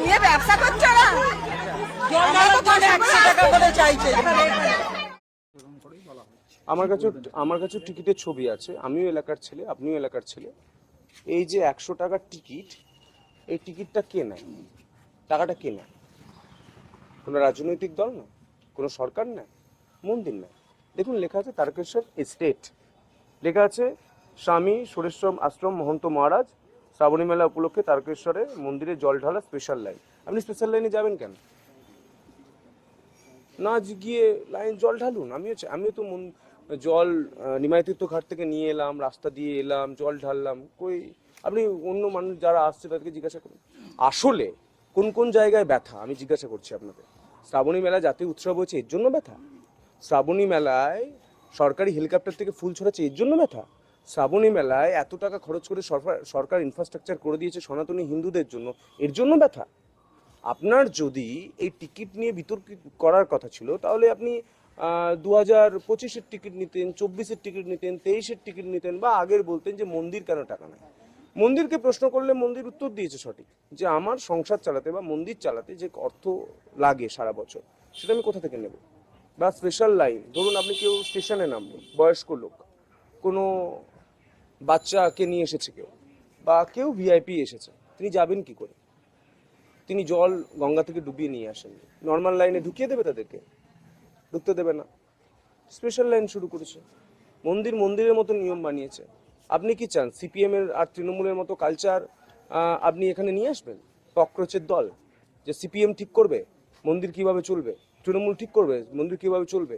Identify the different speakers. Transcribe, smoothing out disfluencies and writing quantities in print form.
Speaker 1: নিয়ে ব্যবসা করছে না,
Speaker 2: আমার কাছে টিকিটের ছবি আছে। আমিও এলাকার ছেলে, আপনিও এলাকার ছেলে। এই যে 100 টাকার টিকিট, এই টিকিটটা কে নেয়? টাকাটা কে নেয়? কোনো রাজনৈতিক দল না, কোনো সরকার না, মন্দির না। দেখুন লেখা আছে তারকেশ্বর এস্টেট, লেখা আছে স্বামী সুরেশ্বর আশ্রম মহন্ত মহারাজ শ্রাবণী মেলা উপলক্ষে তারকেশ্বরে মন্দিরে জল ঢালা স্পেশাল লাইন। আপনি স্পেশাল লাইনে যাবেন কেন? না গিয়ে লাইন জল ঢালুন। আমিও তো জল নিমাইতীর্থ ঘাট থেকে নিয়ে এলাম, রাস্তা দিয়ে এলাম, জল ঢাললাম। কই আপনি অন্য মানুষ যারা আসছে তাদেরকে জিজ্ঞাসা করুন আসলে কোন কোন জায়গায় ব্যথা। আমি জিজ্ঞাসা করছি আপনাদের। শ্রাবণী মেলা জাতীয় উৎসব হচ্ছে এর জন্য ব্যথা? শ্রাবণী মেলায় সরকারি হেলিকপ্টার থেকে ফুল ছড়াচ্ছে এর জন্য ব্যথা? শ্রাবণী মেলায় এত টাকা খরচ করে সরকার ইনফ্রাস্ট্রাকচার করে দিয়েছে সনাতনী হিন্দুদের জন্য, এর জন্য ব্যথা? আপনার যদি এই টিকিট নিয়ে বিতর্ক করার কথা ছিল তাহলে আপনি 2025-এর টিকিট নিতেন, 24-এর টিকিট নিতেন, 23-এর টিকিট নিতেন, বা আগের বলতেন যে মন্দির কেন টাকা নেয়। মন্দিরকে প্রশ্ন করলে মন্দির উত্তর দিয়েছে সঠিক, যে আমার সংসার চালাতে বা মন্দির চালাতে যে অর্থ লাগে সারা বছর সেটা আমি কোথা থেকে নেব। বা স্পেশাল লাইন, ধরুন আপনি কেউ স্টেশনে নামবেন, বয়স্ক লোক, কোনো বাচ্চাকে নিয়ে এসেছে কেউ, বা কেউ ভিআইপি এসেছে, তিনি যাবেন কি করে? তিনি জল গঙ্গা থেকে ডুবিয়ে নিয়ে আসেন, নর্মাল লাইনে ঢুকিয়ে দেবে তাদেরকে? ঢুকতে দেবে না, স্পেশাল লাইন শুরু করেছে। মন্দিরের মতো নিয়ম বানিয়েছে। আপনি কি চান সিপিএম এর আর তৃণমূলের মতো কালচার আপনি এখানে নিয়ে আসবেন? ককরোচের দল, যে সিপিএম ঠিক করবে মন্দির কিভাবে চলবে, তৃণমূল ঠিক করবে মন্দির কিভাবে চলবে?